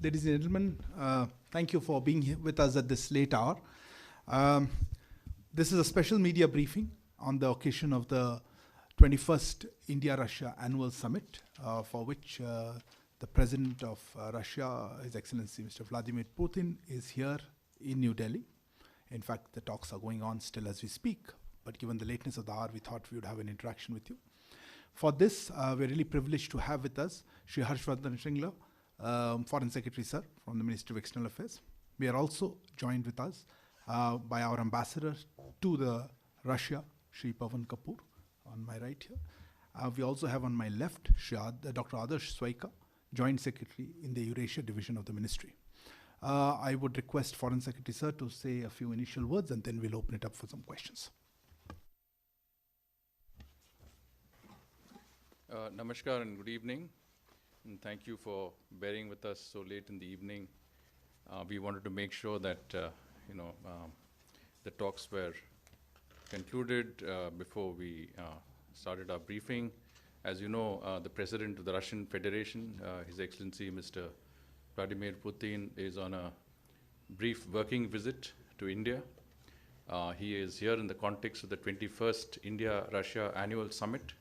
Ladies and gentlemen, thank you for being here with us at this late hour. This is a special media briefing on the occasion of the 21st India-Russia Annual Summit, for which the President of Russia, His Excellency Mr. Vladimir Putin, is here in New Delhi. In fact, the talks are going on still as we speak, but given the lateness of the hour, we thought we would have an interaction with you. For this, we're really privileged to have with us Shri Harshvardhan Shringla, Foreign Secretary, sir, from the Ministry of External Affairs. We are also joined with us by our ambassador to the Russia, Shri Pavan Kapoor, on my right here. We also have on my left Dr. Adarsh Swaika, Joint Secretary in the Eurasia Division of the Ministry. I would request Foreign Secretary, sir, to say a few initial words, and then we'll open it up for some questions. Namaskar and good evening, and thank you for bearing with us so late in the evening. We wanted to make sure that the talks were concluded before we started our briefing. As you know, the President of the Russian Federation, His Excellency Mr. Vladimir Putin, is on a brief working visit to India. He is here in the context of the 21st India-Russia Annual Summit.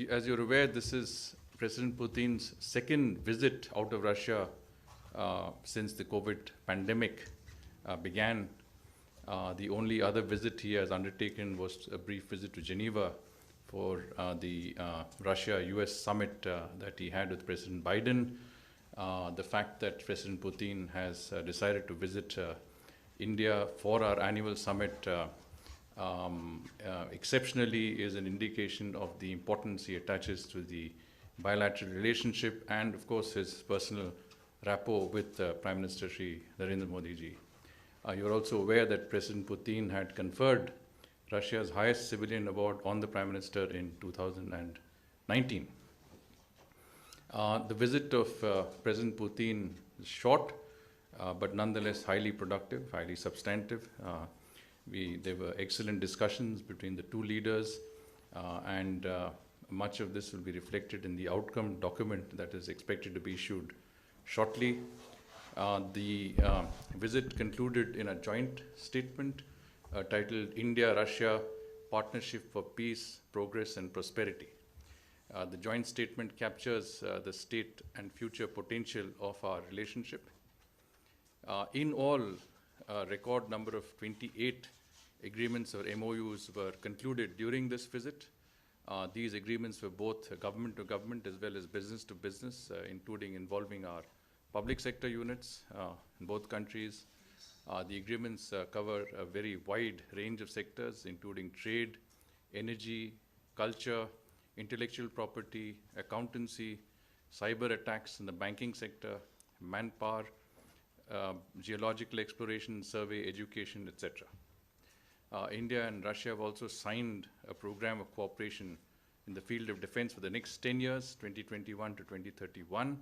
As you're aware, this is President Putin's second visit out of Russia since the COVID pandemic began. The only other visit he has undertaken was a brief visit to Geneva for the Russia-US summit that he had with President Biden. The fact that President Putin has decided to visit India for our annual summit exceptionally is an indication of the importance he attaches to the bilateral relationship and, of course, his personal rapport with Prime Minister Shri Narendra Modi ji. You're also aware that President Putin had conferred Russia's highest civilian award on the Prime Minister in 2019. The visit of President Putin is short, but nonetheless highly productive, highly substantive. There were excellent discussions between the two leaders, and much of this will be reflected in the outcome document that is expected to be issued shortly. The visit concluded in a joint statement titled India-Russia Partnership for Peace, Progress and Prosperity. The joint statement captures the state and future potential of our relationship. In all, a record number of 28 agreements or MOUs were concluded during this visit. These agreements were both government to government as well as business to business, including involving our public sector units in both countries. The agreements cover a very wide range of sectors, including trade, energy, culture, intellectual property, accountancy, cyber attacks in the banking sector, manpower, geological exploration, survey, education, etc. India and Russia have also signed a program of cooperation in the field of defense for the next 10 years, 2021 to 2031.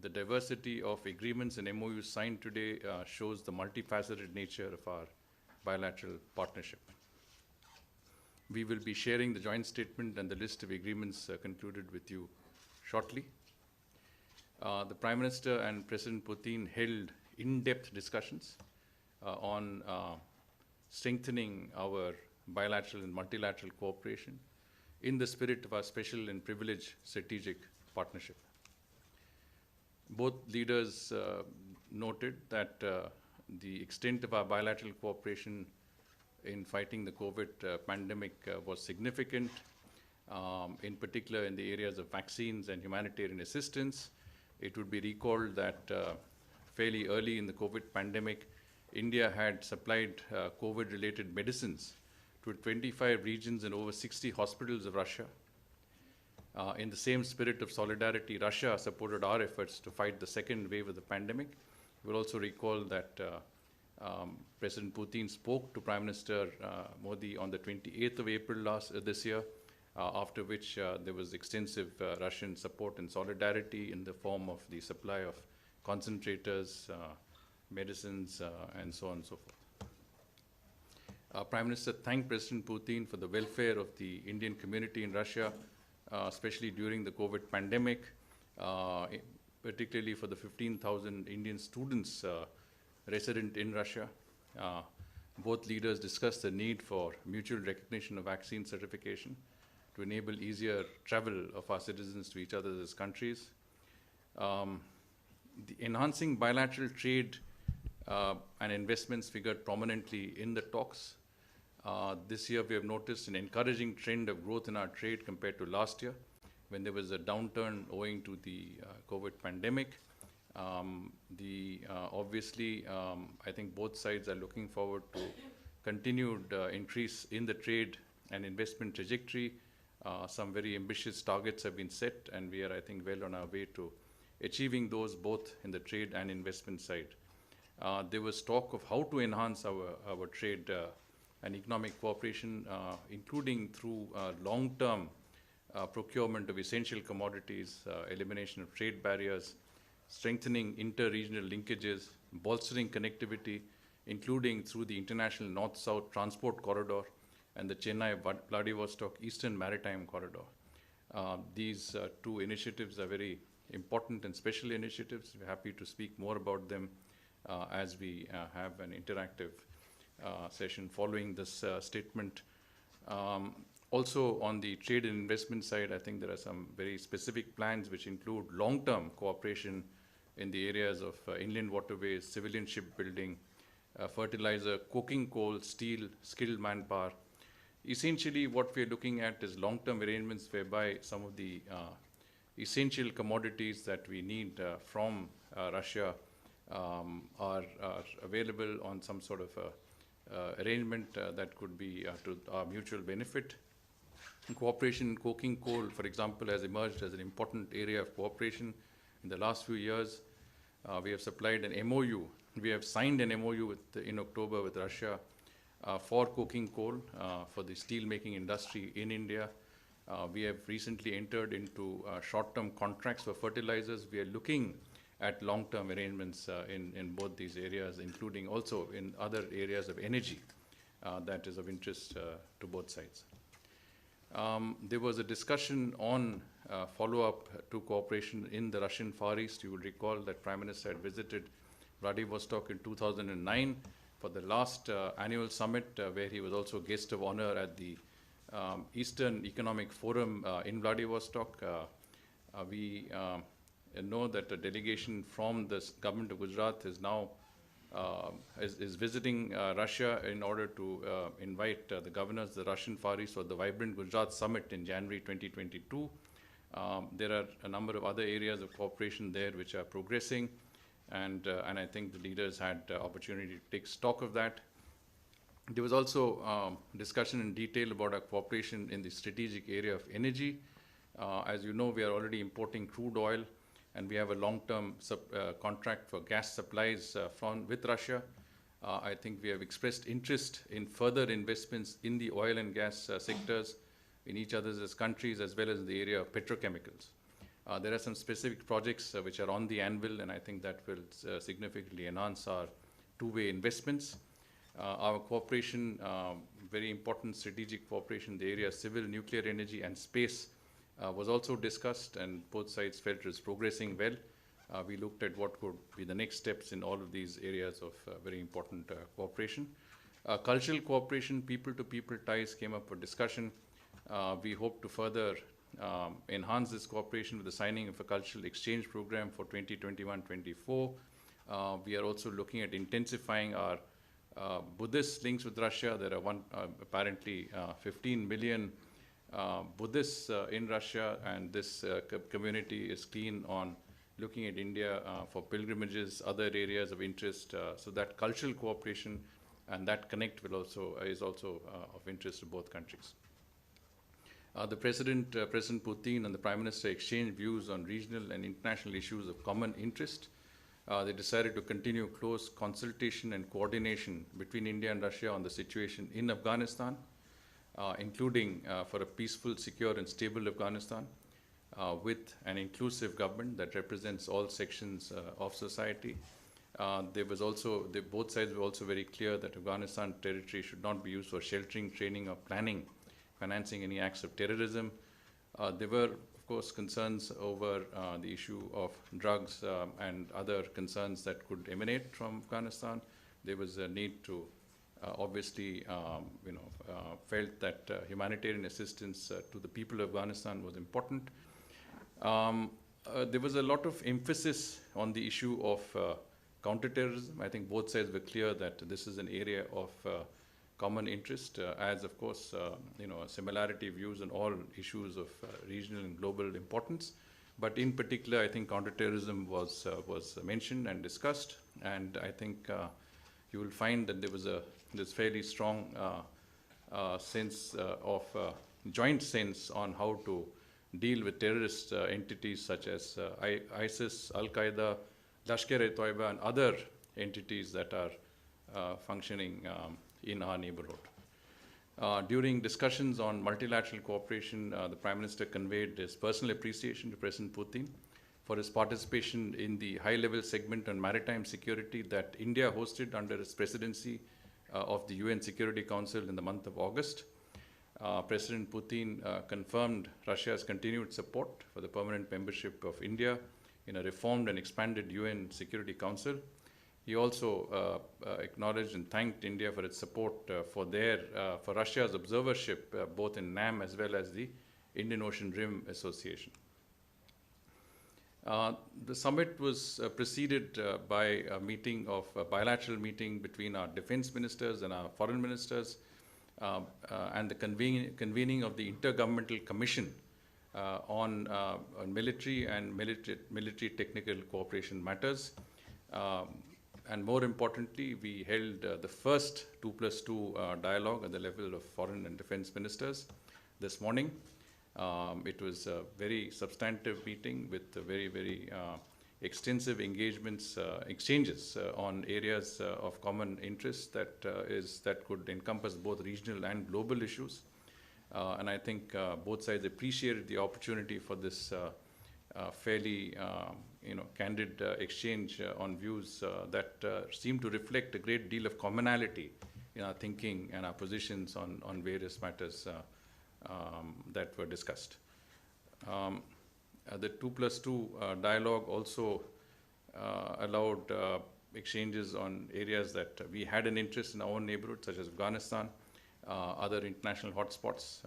The diversity of agreements and MOUs signed today shows the multifaceted nature of our bilateral partnership. We will be sharing the joint statement and the list of agreements concluded with you shortly. The Prime Minister and President Putin held in-depth discussions on strengthening our bilateral and multilateral cooperation in the spirit of our special and privileged strategic partnership. Both leaders noted that the extent of our bilateral cooperation in fighting the COVID pandemic was significant, in particular in the areas of vaccines and humanitarian assistance. It would be recalled that fairly early in the COVID pandemic, India had supplied COVID-related medicines to 25 regions and over 60 hospitals of Russia. In the same spirit of solidarity, Russia supported our efforts to fight the second wave of the pandemic. We'll also recall that President Putin spoke to Prime Minister Modi on the 28th of April this year, after which there was extensive Russian support and solidarity in the form of the supply of concentrators, medicines, and so on and so forth. Prime Minister thanked President Putin for the welfare of the Indian community in Russia especially during the COVID pandemic, particularly for the 15,000 Indian students resident in Russia. Both leaders discussed the need for mutual recognition of vaccine certification to enable easier travel of our citizens to each other's countries. The enhancing bilateral trade and investments figured prominently in the talks. This year we have noticed an encouraging trend of growth in our trade compared to last year, when there was a downturn owing to the COVID pandemic. Obviously, I think both sides are looking forward to continued increase in the trade and investment trajectory. Some very ambitious targets have been set, and we are, I think, well on our way to achieving those both in the trade and investment side. There was talk of how to enhance our trade and economic cooperation, including through long-term procurement of essential commodities, elimination of trade barriers, strengthening inter-regional linkages, bolstering connectivity, including through the international north-south transport corridor and the Chennai-Vladivostok Eastern Maritime Corridor. These two initiatives are very important and special initiatives. We're happy to speak more about them as we have an interactive session following this statement. Also, on the trade and investment side, I think there are some very specific plans which include long-term cooperation in the areas of inland waterways, civilian shipbuilding, fertilizer, coking coal, steel, skilled manpower. Essentially, what we're looking at is long-term arrangements whereby some of the essential commodities that we need from Russia are available on some sort of arrangement that could be to our mutual benefit. Cooperation in coking coal, for example, has emerged as an important area of cooperation in the last few years. We have supplied an MOU. We have signed an MOU in October with Russia for coking coal for the steel-making industry in India. We have recently entered into short-term contracts for fertilizers. We are looking at long-term arrangements in both these areas, including also in other areas of energy that is of interest to both sides. There was a discussion on follow-up to cooperation in the Russian Far East. You will recall that Prime Minister had visited Vladivostok in 2009 for the last annual summit, where he was also guest of honor at the Eastern Economic Forum in Vladivostok. We know that a delegation from the government of Gujarat is now is visiting Russia in order to invite the governors of the Russian Far East for the Vibrant Gujarat Summit in January 2022. There are a number of other areas of cooperation there which are progressing, and I think the leaders had opportunity to take stock of that. There was also discussion in detail about our cooperation in the strategic area of energy. As you know, we are already importing crude oil, and we have a long-term contract for gas supplies with Russia. I think we have expressed interest in further investments in the oil and gas sectors in each other's countries, as well as in the area of petrochemicals. There are some specific projects which are on the anvil, and I think that will significantly enhance our two-way investments. Our cooperation, very important strategic cooperation in the area of civil, nuclear energy and space was also discussed, and both sides felt it was progressing well. We looked at what could be the next steps in all of these areas of very important cooperation. Cultural cooperation, people-to-people ties came up for discussion. We hope to further enhance this cooperation with the signing of a cultural exchange program for 2021-24. We are also looking at intensifying our Buddhist links with Russia. There are apparently 15 million Buddhists in Russia, and this community is keen on looking at India for pilgrimages, other areas of interest. So that cultural cooperation and that connect is also of interest to both countries. The President Putin and the Prime Minister exchanged views on regional and international issues of common interest. They decided to continue close consultation and coordination between India and Russia on the situation in Afghanistan, including for a peaceful, secure and stable Afghanistan with an inclusive government that represents all sections of society. Both sides were also very clear that Afghanistan territory should not be used for sheltering, training or planning, financing any acts of terrorism. There were, of course, concerns over the issue of drugs and other concerns that could emanate from Afghanistan. There was a need to obviously, felt that humanitarian assistance to the people of Afghanistan was important. There was a lot of emphasis on the issue of counterterrorism. I think both sides were clear that this is an area of common interest, as of course, a similarity views on all issues of regional and global importance. But in particular, I think counterterrorism was mentioned and discussed, and I think you will find that there was this fairly strong sense of joint sense on how to deal with terrorist entities such as ISIS, Al-Qaeda, Lashkar-e-Toiba, and other entities that are functioning in our neighborhood. During discussions on multilateral cooperation, the Prime Minister conveyed his personal appreciation to President Putin for his participation in the high-level segment on maritime security that India hosted under its presidency of the UN Security Council in the month of August. President Putin confirmed Russia's continued support for the permanent membership of India in a reformed and expanded UN Security Council. He also acknowledged and thanked India for its support for Russia's observership both in NAM as well as the Indian Ocean Rim Association. The summit was preceded by a bilateral meeting between our defense ministers and our foreign ministers, and the convening of the Intergovernmental Commission on military and military technical cooperation matters. And more importantly, we held the first 2+2 dialogue at the level of foreign and defense ministers this morning. It was a very substantive meeting with very, very extensive exchanges on areas of common interest that could encompass both regional and global issues. And I think both sides appreciated the opportunity for this fairly candid exchange on views that seem to reflect a great deal of commonality in our thinking and our positions on various matters that were discussed. The 2+2 dialogue also allowed exchanges on areas that we had an interest in our own neighborhood, such as Afghanistan, other international hotspots.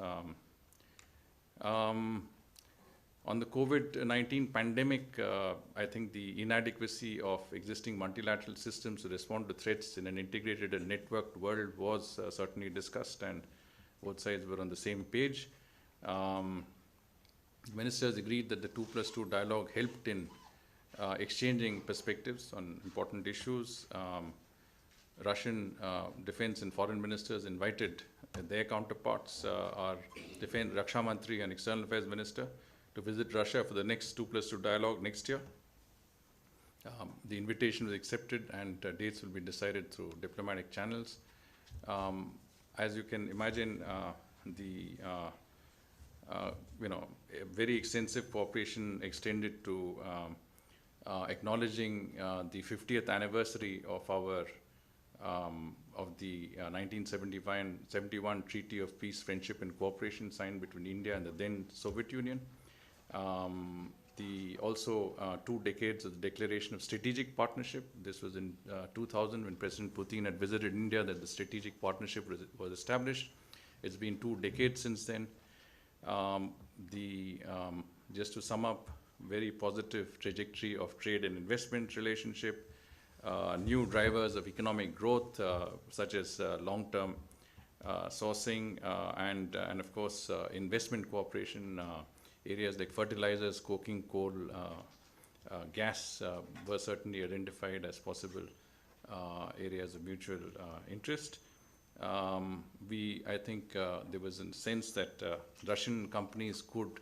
On the COVID-19 pandemic, I think the inadequacy of existing multilateral systems to respond to threats in an integrated and networked world was certainly discussed, and both sides were on the same page. Ministers agreed that the 2+2 dialogue helped in exchanging perspectives on important issues. Russian defense and foreign ministers invited their counterparts, our defense, Raksha Mantri and External Affairs Minister, to visit Russia for the next 2+2 dialogue next year. The invitation was accepted, and dates will be decided through diplomatic channels. As you can imagine, very extensive cooperation extended to acknowledging the 50th anniversary of the 1971 Treaty of Peace, Friendship and Cooperation signed between India and the then Soviet Union. Also 2 decades of the Declaration of Strategic Partnership. This was in 2000 when President Putin had visited India that the strategic partnership was established. It's been 2 decades since then. Just to sum up, very positive trajectory of trade and investment relationship, new drivers of economic growth such as long-term sourcing and of course investment cooperation. Areas like fertilizers, coking coal, gas were certainly identified as possible areas of mutual interest. I think there was a sense that Russian companies could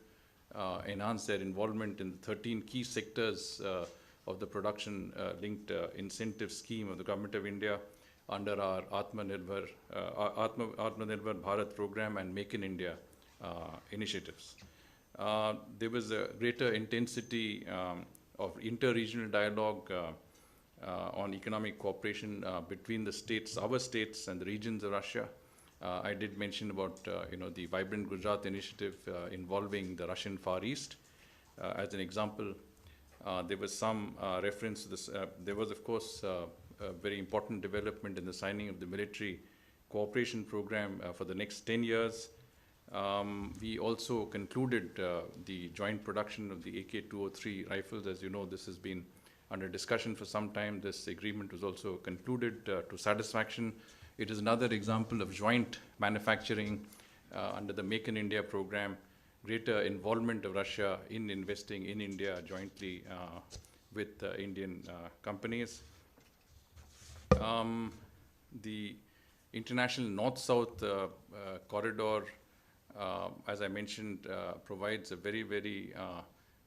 enhance their involvement in the 13 key sectors of the production-linked incentive scheme of the Government of India under our Atmanirbhar Bharat program and Make in India initiatives. There was a greater intensity of inter-regional dialogue on economic cooperation between the states, our states and the regions of Russia. I did mention about the Vibrant Gujarat initiative involving the Russian Far East. As an example, there was some reference to this. There was, of course, a very important development in the signing of the military cooperation program for the next 10 years. We also concluded the joint production of the AK-203 rifles. As you know, this has been under discussion for some time. This agreement was also concluded to satisfaction. It is another example of joint manufacturing under the Make in India program, greater involvement of Russia in investing in India jointly with Indian companies. The international north-south corridor, as I mentioned, provides a very, very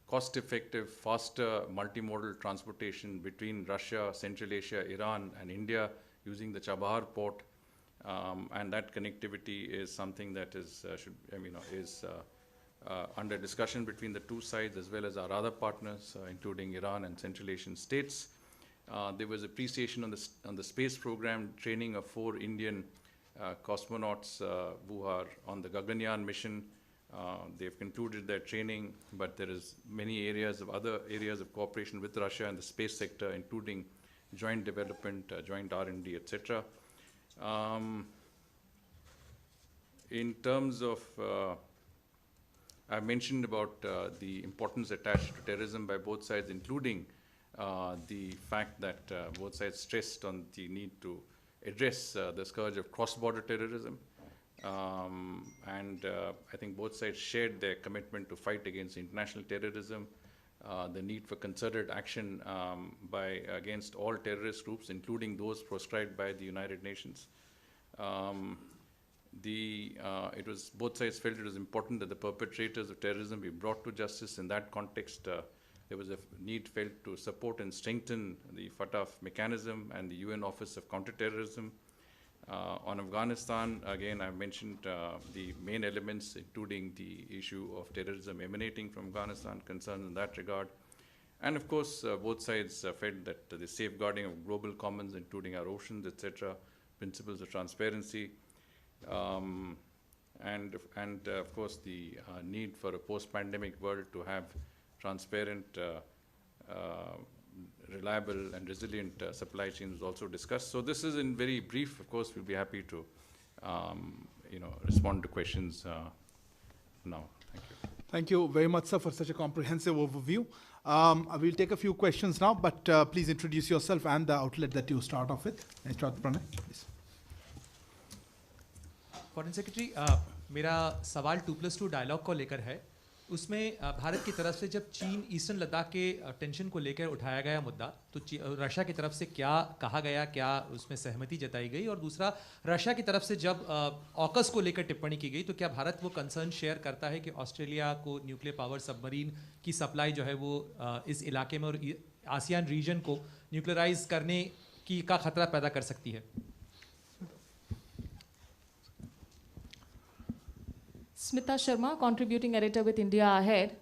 cost-effective, faster multimodal transportation between Russia, Central Asia, Iran, and India using the Chabahar port, and that connectivity is something that is under discussion between the two sides as well as our other partners, including Iran and Central Asian states. There was appreciation on the space program, training of 4 Indian cosmonauts who are on the Gaganyaan mission. They've concluded their training, but there is many other areas of cooperation with Russia in the space sector, including joint development, joint R&D, etc. In terms of, I mentioned about the importance attached to terrorism by both sides, including the fact that both sides stressed on the need to address the scourge of cross-border terrorism. I think both sides shared their commitment to fight against international terrorism, the need for concerted action against all terrorist groups, including those proscribed by the United Nations. Both sides felt it was important that the perpetrators of terrorism be brought to justice. In that context, there was a need felt to support and strengthen the FATF mechanism and the UN Office of Counterterrorism. On Afghanistan, again, I mentioned the main elements, including the issue of terrorism emanating from Afghanistan, concerns in that regard. And of course, both sides felt that the safeguarding of global commons, including our oceans, etc., principles of transparency, and of course, the need for a post-pandemic world to have transparent, reliable and resilient supply chains was also discussed. So this is in very brief. Of course, we'll be happy to respond to questions now. Thank you. Thank you very much, sir, for such a comprehensive overview. We'll take a few questions now, but please introduce yourself and the outlet that you start off with. Pranay, please. Foreign secretary, मेरा सवाल 2+2 dialogue को लेकर है. उसमें भारत की तरफ से जब चीन ईस्टर्न लद्दाख के टेंशन को लेकर उठाया गया मुद्दा, तो रशिया की तरफ से क्या कहा गया, क्या उसमें सहमति जताई गई, और दूसरा रशिया की तरफ से जब ऑकस को लेकर टिप्पणी की गई, तो क्या भारत वो कंसर्न शेयर करता है कि ऑस्ट्रेलिया को न्यूक्लियर पावर सबमरीन की सप्लाई जो है वो इस इलाके में और आसियान रीजन को न्यूक्लियराइज करने की का खतरा पैदा कर सकती है? Smita Sharma, contributing editor with India Ahead.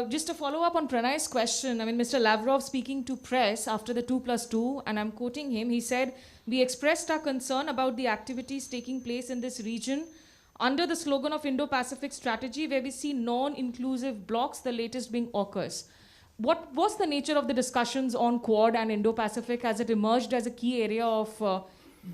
Just a follow-up on Pranay's question. I mean, Mr. Lavrov speaking to press after the 2+2, and I'm quoting him, he said, "We expressed our concern about the activities taking place in this region under the slogan of Indo-Pacific strategy, where we see non-inclusive blocs, the latest being AUKUS." What was the nature of the discussions on Quad and Indo-Pacific as it emerged as a key area of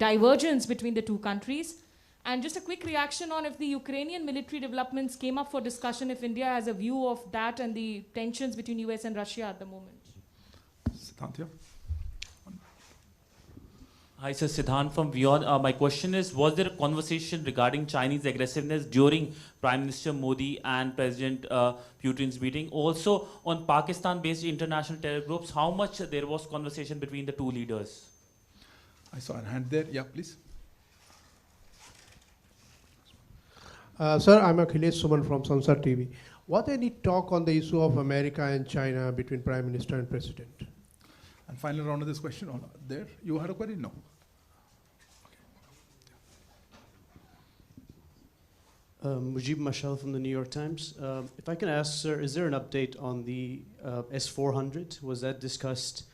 divergence between the two countries? And just a quick reaction on if the Ukrainian military developments came up for discussion, if India has a view of that and the tensions between US and Russia at the moment. Siddhant. Hi, sir. Siddhant from Beyond. My question is, was there a conversation regarding Chinese aggressiveness during Prime Minister Modi and President Putin's meeting? Also, on Pakistan-based international terror groups, how much there was conversation between the two leaders? I saw a hand there. Yeah, please. Sir, I'm Akhilesh Suman from Sansar TV. Was there any talk on the issue of America and China between Prime Minister and President? And final round of this question, there. You had a query? No. Mujib Mashal from the New York Times. If I can ask, sir, is there an update on the S-400? Was that discussed?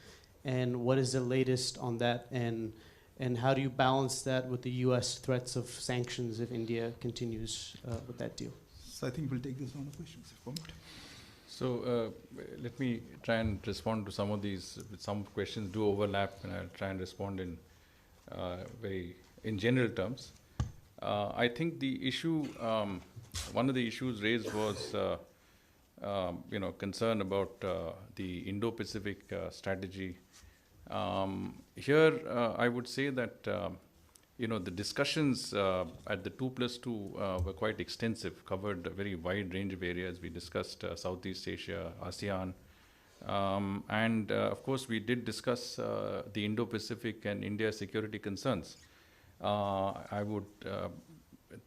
And what is the latest on that? And And how do you balance that with the U.S. threats of sanctions if India continues with that deal? So I think we'll take this round of questions. If permit. So let me try and respond to some of these. Some questions do overlap, and I'll try and respond in in general terms. I think the issue, one of the issues raised was, concern about the Indo-Pacific strategy. Here, I would say that the discussions at the 2+2 were quite extensive, covered a very wide range of areas. We discussed Southeast Asia, ASEAN, and of course we did discuss the Indo-Pacific and India security concerns. I would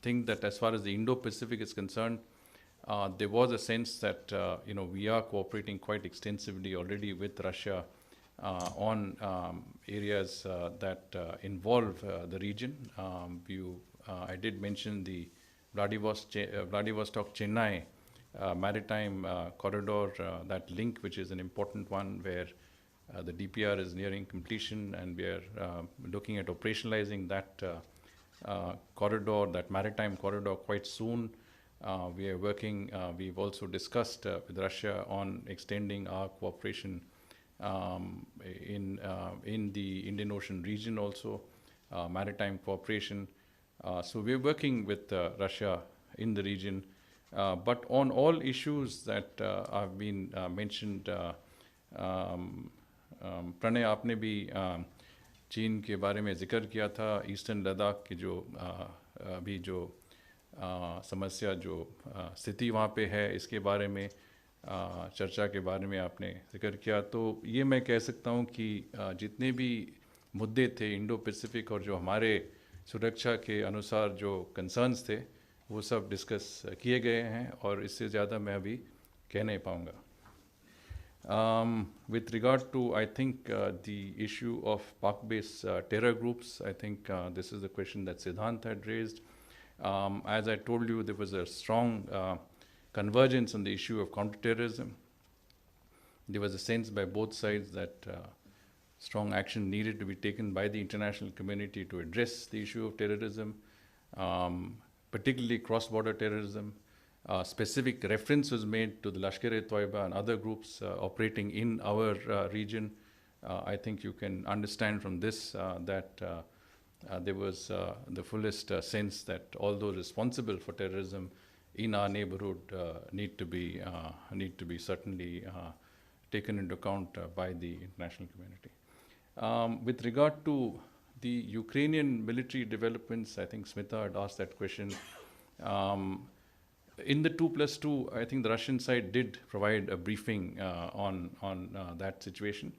think that as far as the Indo-Pacific is concerned, there was a sense that we are cooperating quite extensively already with Russia on areas that involve the region. I did mention the Vladivostok-Chennai maritime corridor, that link, which is an important one, where the DPR is nearing completion, and we are looking at operationalizing that corridor, that maritime corridor, quite soon. We are working, we've also discussed with Russia on extending our cooperation in the Indian Ocean region also, maritime cooperation. So we're working with Russia in the region. But on all issues that have been mentioned, Pranay आपने भी चीन के बारे में जिक्र किया था, eastern Ladakh की जो अभी जो समस्या जो स्थिति वहाँ पे है, इसके बारे में चर्चा के बारे में आपने जिक्र किया. तो ये मैं कह सकता हूँ कि जितने भी मुद्दे थे इंडो पैसिफिक और जो हमारे सुरक्षा के अनुसार जो कंसर्न्स थे, वो सब डिस्कस किए गए हैं, और इससे ज़्यादा मैं अभी कह नहीं पाऊँगा. With regard to, I think, the issue of Pak-based terror groups, I think this is the question that Siddhant had raised. As I told you, there was a strong convergence on the issue of counterterrorism. There was a sense by both sides that strong action needed to be taken by the international community to address the issue of terrorism, particularly cross-border terrorism. Specific reference was made to the Lashkar-e-Toiba and other groups operating in our region. I think you can understand from this that there was the fullest sense that all those responsible for terrorism in our neighborhood need to be certainly taken into account by the international community. With regard to the Ukrainian military developments, I think Smita had asked that question. In the 2+2, I think the Russian side did provide a briefing on that situation.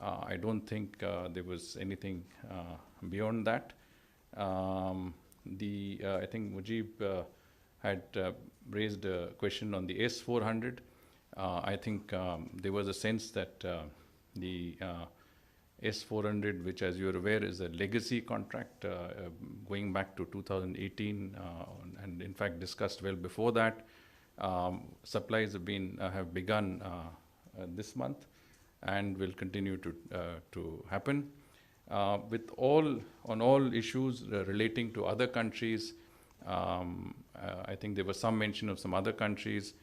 I don't think there was anything beyond that. I think Mujib had raised a question on the S-400. I think there was a sense that the S-400, which, as you're aware, is a legacy contract going back to 2018, and in fact discussed well before that. Supplies have begun this month and will continue to happen. On all issues relating to other countries, I think there was some mention of some other countries.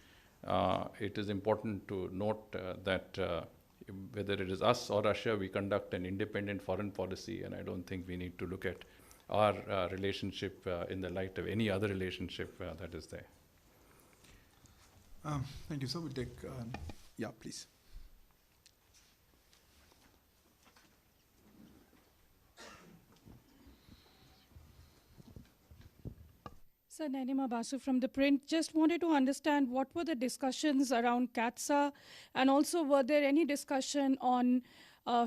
It is important to note that whether it is us or Russia, we conduct an independent foreign policy, and I don't think we need to look at our relationship in the light of any other relationship that is there. Thank you, sir. We'll take, yeah, please. Sir, Nainima Basu from The Print. Just wanted to understand what were the discussions around CATSA, and also were there any discussion on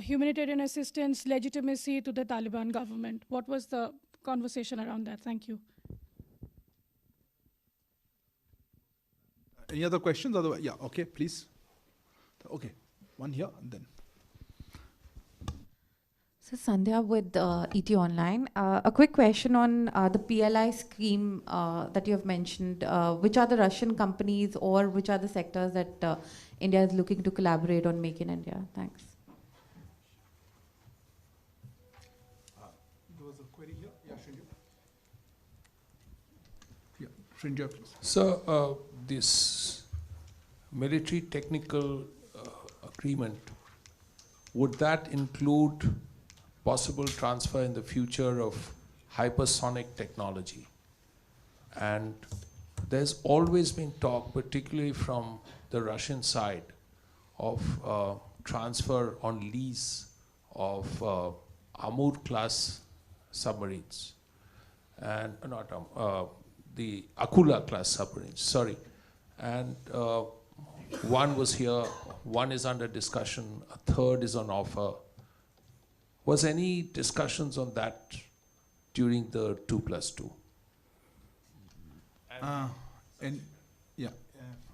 humanitarian assistance legitimacy to the Taliban government? What was the conversation around that? Thank you. Any other questions? Otherwise, yeah, okay, please. Okay, one here and then. So Sandhya with ET Online. A quick question on the PLI scheme that you have mentioned. Which are the Russian companies or which are the sectors that India is looking to collaborate on Make in India? Thanks. Srinjoy, please. So, this military technical agreement, would that include possible transfer in the future of hypersonic technology? And there's always been talk, particularly from the Russian side, of transfer on lease of Amur class submarines, and the Akula class submarines, sorry. And one was here, one is under discussion, a third is on offer. Was any discussions on that during the 2+2?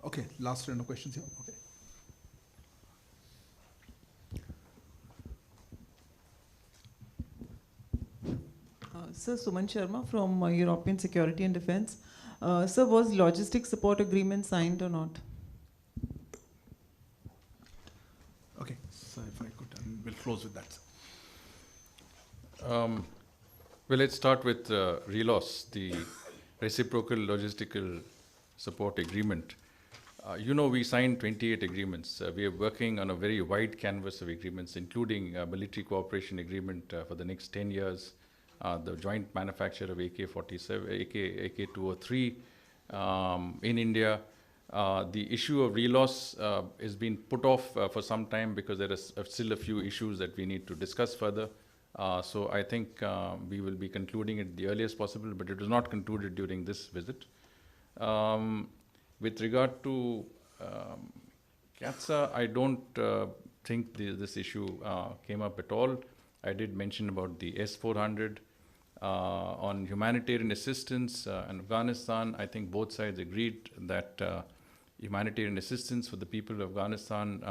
Okay, last round of questions here. Okay. Sir, Suman Sharma from European Security and Defense. Sir, was logistics support agreement signed or not? Okay, so if I could, we'll close with that. Well, let's start with RELOS, the Reciprocal Logistical Support Agreement. We signed 28 agreements. We are working on a very wide canvas of agreements, including a military cooperation agreement for the next 10 years, the joint manufacture of AK-47, AK-203 in India. The issue of RELOS has been put off for some time because there is still a few issues that we need to discuss further. So I think we will be concluding it the earliest possible, but it was not concluded during this visit. With regard to CATSA, I don't think this issue came up at all. I did mention about the S-400. On humanitarian assistance in Afghanistan, I think both sides agreed that humanitarian assistance for the people of Afghanistan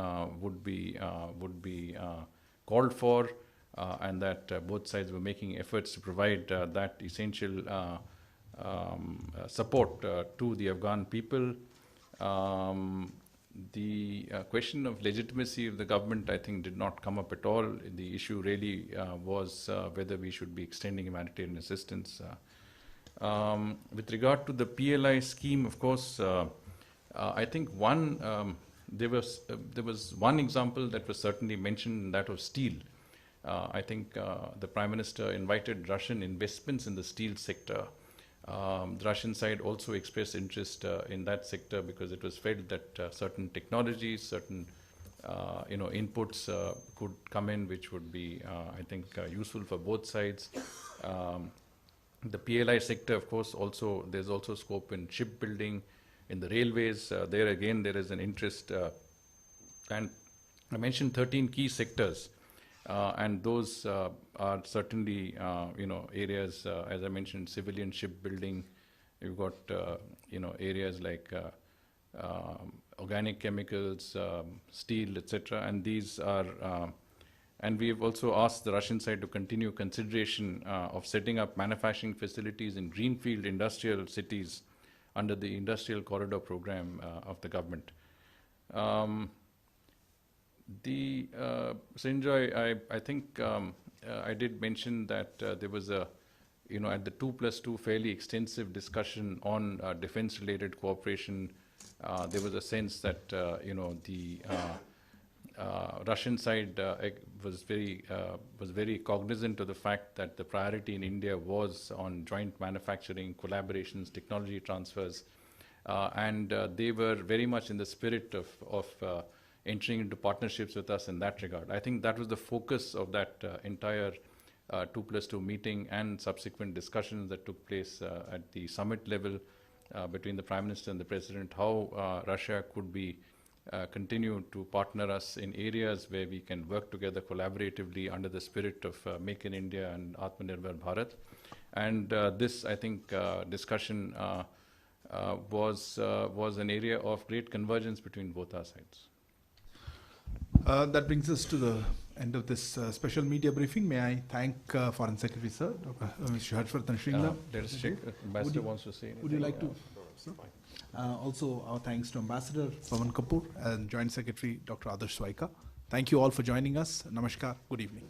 would be called for, and that both sides were making efforts to provide that essential support to the Afghan people. The question of legitimacy of the government, I think, did not come up at all. The issue really was whether we should be extending humanitarian assistance. With regard to the PLI scheme, of course, I think there was one example that was certainly mentioned, that of steel. I think the Prime Minister invited Russian investments in the steel sector. The Russian side also expressed interest in that sector because it was felt that certain technologies, certain inputs could come in, which would be, I think, useful for both sides. The PLI sector, of course, there's also scope in shipbuilding, in the railways. There again, there is an interest, and I mentioned 13 key sectors. And those are certainly, areas, as I mentioned, civilian shipbuilding. You've got, areas like organic chemicals, steel, etc. And these are, and we've also asked the Russian side to continue consideration of setting up manufacturing facilities in greenfield industrial cities under the Industrial Corridor Program of the government. Srinjoy, I think I did mention that there was at the 2+2 fairly extensive discussion on defense-related cooperation. There was a sense that the Russian side was very cognizant of the fact that the priority in India was on joint manufacturing, collaborations, technology transfers, and they were very much in the spirit of entering into partnerships with us in that regard. I think that was the focus of that entire 2+2 meeting and subsequent discussions that took place at the summit level between the Prime Minister and the President, how Russia could be continue to partner us in areas where we can work together collaboratively under the spirit of Make in India and Atmanirbhar Bharat. And this, I think, discussion was an area of great convergence between both our sides. That brings us to the end of this special media briefing. May I thank Foreign Secretary Sir, Mr. Harshvardhan Shringla. Let us check. Ambassador wants to say anything. Would you like to? Also, our thanks to Ambassador Pavan Kapoor and Joint Secretary Dr. Adarsh Swaika. Thank you all for joining us. Namaskar. Good evening.